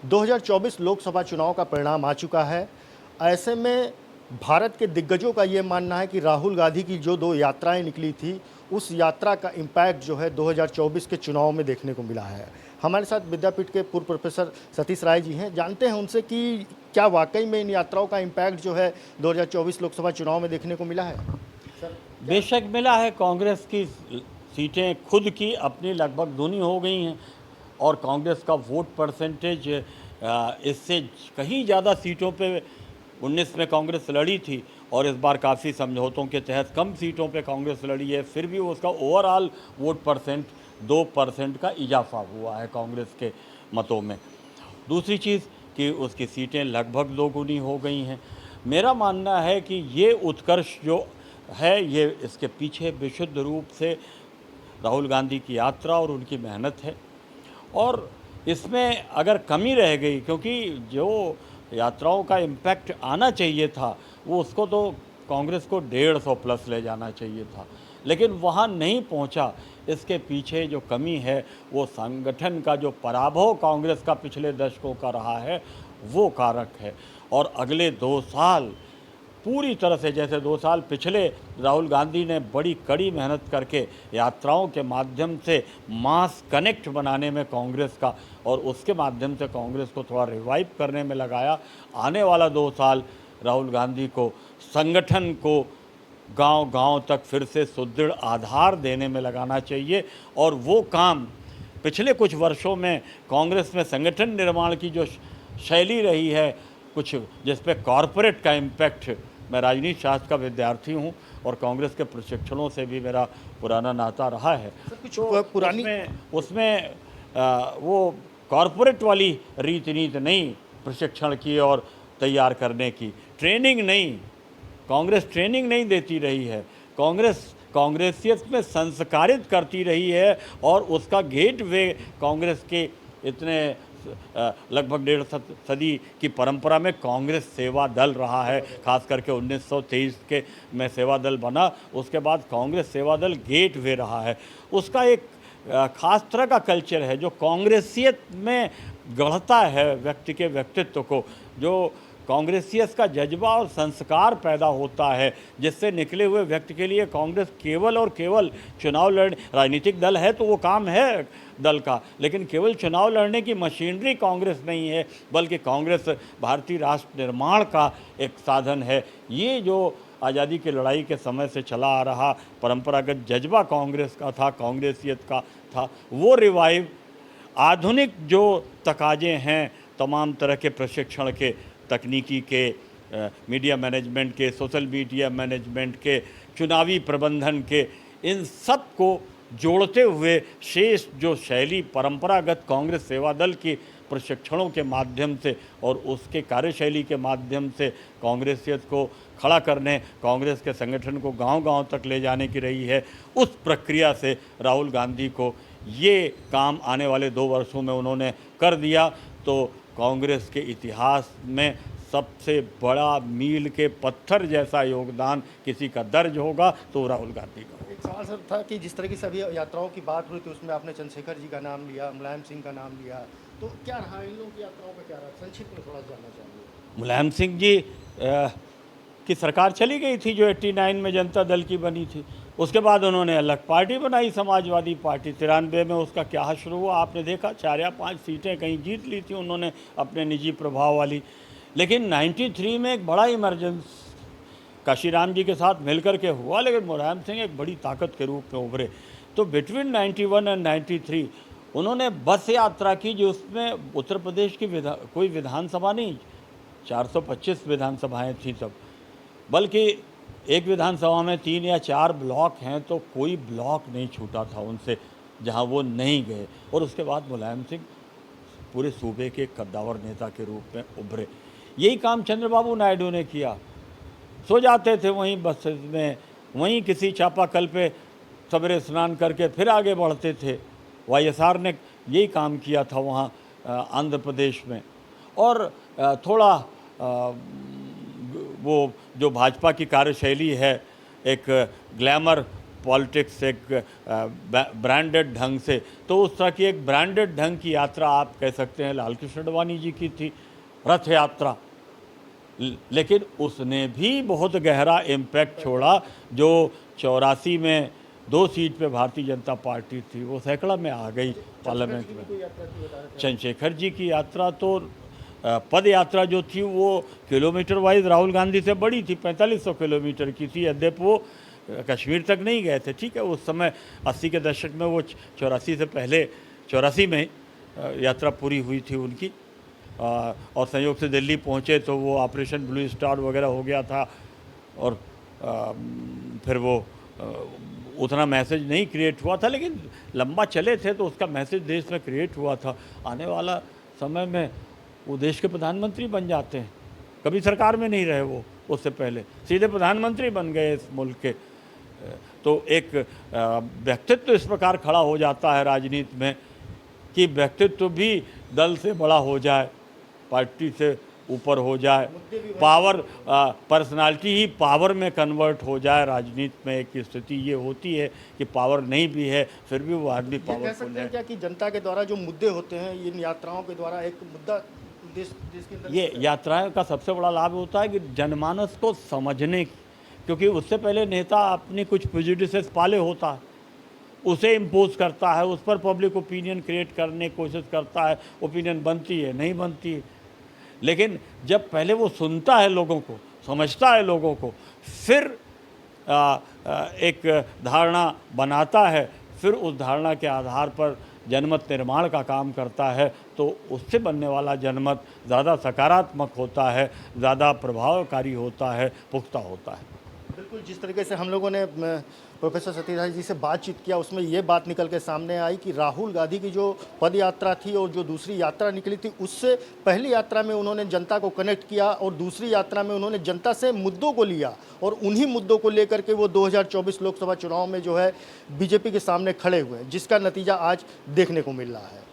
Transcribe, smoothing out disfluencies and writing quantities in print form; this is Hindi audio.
2024 लोकसभा चुनाव का परिणाम आ चुका है। ऐसे में भारत के दिग्गजों का ये मानना है कि राहुल गांधी की जो 2 यात्राएँ निकली थी, उस यात्रा का इम्पैक्ट जो है 2024 के चुनाव में देखने को मिला है। हमारे साथ विद्यापीठ के पूर्व प्रोफ़ेसर सतीश राय जी हैं, जानते हैं उनसे कि क्या वाक़ई में इन यात्राओं का इम्पैक्ट जो है 2024 लोकसभा चुनाव में देखने को मिला है? सर, बेशक मिला है। कांग्रेस की सीटें खुद की अपनी लगभग दूनी हो गई हैं और कांग्रेस का वोट परसेंटेज इससे कहीं ज़्यादा सीटों पे 19 में कांग्रेस लड़ी थी और इस बार काफ़ी समझौतों के तहत कम सीटों पे कांग्रेस लड़ी है। फिर भी उसका ओवरऑल वोट परसेंट 2% का इजाफा हुआ है कांग्रेस के मतों में। दूसरी चीज़ कि उसकी सीटें लगभग दोगुनी हो गई हैं। मेरा मानना है कि ये उत्कर्ष जो है ये इसके पीछे विशुद्ध रूप से राहुल गांधी की यात्रा और उनकी मेहनत है। और इसमें अगर कमी रह गई, क्योंकि जो यात्राओं का इम्पैक्ट आना चाहिए था वो उसको तो कांग्रेस को 150 प्लस ले जाना चाहिए था, लेकिन वहाँ नहीं पहुँचा। इसके पीछे जो कमी है वो संगठन का जो पराभव कांग्रेस का पिछले दशकों का रहा है वो कारक है। और अगले 2 साल पूरी तरह से, जैसे 2 साल पिछले राहुल गांधी ने बड़ी कड़ी मेहनत करके यात्राओं के माध्यम से मास कनेक्ट बनाने में कांग्रेस का और उसके माध्यम से कांग्रेस को थोड़ा रिवाइव करने में लगाया। आने वाला 2 साल राहुल गांधी को संगठन को गांव-गांव तक फिर से सुदृढ़ आधार देने में लगाना चाहिए। और वो काम पिछले कुछ वर्षों में कांग्रेस में संगठन निर्माण की जो शैली रही है, कुछ जिस पे कॉरपोरेट का इम्पैक्ट, मैं राजनीति शास्त्र का विद्यार्थी हूँ और कांग्रेस के प्रशिक्षणों से भी मेरा पुराना नाता रहा है। कुछ तो पुरानी उसमें वो कॉरपोरेट वाली रीति-नीति नहीं प्रशिक्षण की और तैयार करने की, ट्रेनिंग नहीं, कांग्रेस ट्रेनिंग नहीं देती रही है। कांग्रेस कांग्रेसियत में संस्कारित करती रही है और उसका गेटवे कांग्रेस के इतने लगभग 1.5 सदी की परंपरा में कांग्रेस सेवा दल रहा है। खास करके 1923 के में सेवा दल बना, उसके बाद कांग्रेस सेवा दल गेटवे रहा है। उसका एक खास तरह का कल्चर है जो कांग्रेसियत में गढ़ता है व्यक्ति के व्यक्तित्व को, जो कांग्रेसियत का जज्बा और संस्कार पैदा होता है, जिससे निकले हुए व्यक्ति के लिए कांग्रेस केवल और केवल चुनाव लड़ राजनीतिक दल है तो वो काम है दल का, लेकिन केवल चुनाव लड़ने की मशीनरी कांग्रेस नहीं है, बल्कि कांग्रेस भारतीय राष्ट्र निर्माण का एक साधन है। ये जो आज़ादी की लड़ाई के समय से चला आ रहा परंपरागत जज्बा कांग्रेस का था, कांग्रेसियत का था, वो रिवाइव आधुनिक जो तकाजे हैं तमाम तरह के प्रशिक्षण के, तकनीकी के, मीडिया मैनेजमेंट के, सोशल मीडिया मैनेजमेंट के, चुनावी प्रबंधन के, इन सब को जोड़ते हुए शेष जो शैली परंपरागत कांग्रेस सेवा दल की प्रशिक्षणों के माध्यम से और उसके कार्यशैली के माध्यम से कांग्रेसियत को खड़ा करने, कांग्रेस के संगठन को गांव-गांव तक ले जाने की रही है, उस प्रक्रिया से राहुल गांधी को ये काम आने वाले 2 वर्षों में उन्होंने कर दिया। तो कांग्रेस के इतिहास में सबसे बड़ा मील के पत्थर जैसा योगदान किसी का दर्ज होगा तो राहुल गांधी का। एक सवाल सर था कि जिस तरह की सभी यात्राओं की बात हुई थी उसमें आपने चंद्रशेखर जी का नाम लिया, मुलायम सिंह का नाम लिया, तो क्या रहा इन लोगों की यात्राओं का, क्या रहा संक्षिप्त में थोड़ा जानना चाहेंगे? मुलायम सिंह जी की सरकार चली गई थी जो 89 में जनता दल की बनी थी। उसके बाद उन्होंने अलग पार्टी बनाई, समाजवादी पार्टी। 93 में उसका क्या शुरू हुआ आपने देखा, 4 या 5 सीटें कहीं जीत ली थी उन्होंने अपने निजी प्रभाव वाली। लेकिन 93 में एक बड़ा इमरजेंस काशीराम जी के साथ मिलकर के हुआ, लेकिन मुलायम सिंह एक बड़ी ताकत के रूप में उभरे। तो बिटवीन 91 एंड 93 उन्होंने बस यात्रा की जो उसमें उत्तर प्रदेश की कोई विधानसभा नहीं, 425 विधानसभाएँ थीं तब, बल्कि एक विधानसभा में 3 या 4 ब्लॉक हैं, तो कोई ब्लॉक नहीं छूटा था उनसे जहां वो नहीं गए। और उसके बाद मुलायम सिंह पूरे सूबे के कद्दावर नेता के रूप में उभरे। यही काम चंद्रबाबू नायडू ने किया। सो जाते थे वहीं बस में, वहीं किसी चापाकल पे सवेरे स्नान करके फिर आगे बढ़ते थे। वाईएसआर ने यही काम किया था वहाँ आंध्र प्रदेश में। और थोड़ा वो जो भाजपा की कार्यशैली है, एक ग्लैमर पॉलिटिक्स एक ब्रांडेड ढंग से, तो उस तरह की एक ब्रांडेड ढंग की यात्रा आप कह सकते हैं लाल कृष्ण आडवाणी जी की थी, रथ यात्रा। लेकिन उसने भी बहुत गहरा इम्पैक्ट छोड़ा। जो 84 में 2 सीट पे भारतीय जनता पार्टी थी, वो सैकड़ा में आ गई पार्लियामेंट में। चंद्रशेखर जी की यात्रा तो पद यात्रा जो थी वो किलोमीटर वाइज राहुल गांधी से बड़ी थी, 4500 किलोमीटर की थी। यद्यपि वो कश्मीर तक नहीं गए थे, ठीक है, उस समय 80 के दशक में, वो 84 से पहले 84 में यात्रा पूरी हुई थी उनकी। और संयोग से दिल्ली पहुँचे तो वो ऑपरेशन ब्लू स्टार वगैरह हो गया था, और फिर वो उतना मैसेज नहीं क्रिएट हुआ था, लेकिन लंबा चले थे तो उसका मैसेज देश में क्रिएट हुआ था। आने वाला समय में वो देश के प्रधानमंत्री बन जाते हैं, कभी सरकार में नहीं रहे वो, उससे पहले सीधे प्रधानमंत्री बन गए इस मुल्क के। तो एक व्यक्तित्व इस प्रकार खड़ा हो जाता है राजनीति में कि व्यक्तित्व भी दल से बड़ा हो जाए, पार्टी से ऊपर हो जाए, पावर पर्सनालिटी ही पावर में कन्वर्ट हो जाए। राजनीति में एक स्थिति ये होती है कि पावर नहीं भी है फिर भी वो आदमी कह पावरफुल सकते है। हैं क्या कि जनता के द्वारा जो मुद्दे होते हैं इन यात्राओं के द्वारा एक मुद्दा देश के अंदर ये यात्राएं का सबसे बड़ा लाभ होता है कि जनमानस को समझने, क्योंकि उससे पहले नेता अपनी कुछ प्रेजुडिसेस पाले होता है, उसे इम्पोज करता है, उस पर पब्लिक ओपिनियन क्रिएट करने की कोशिश करता है, ओपिनियन बनती है नहीं बनती है। लेकिन जब पहले वो सुनता है लोगों को, समझता है लोगों को, फिर एक धारणा बनाता है, फिर उस धारणा के आधार पर जनमत निर्माण का काम करता है, तो उससे बनने वाला जनमत ज़्यादा सकारात्मक होता है, ज़्यादा प्रभावकारी होता है, पुख्ता होता है। बिल्कुल, जिस तरीके से हम लोगों ने प्रोफेसर सतीश जी से बातचीत किया उसमें ये बात निकल के सामने आई कि राहुल गांधी की जो पद यात्रा थी और जो दूसरी यात्रा निकली थी, उससे पहली यात्रा में उन्होंने जनता को कनेक्ट किया और दूसरी यात्रा में उन्होंने जनता से मुद्दों को लिया और उन्हीं मुद्दों को लेकर के वो 2024 लोकसभा चुनाव में जो है बीजेपी के सामने खड़े हुए हैं, जिसका नतीजा आज देखने को मिल रहा है।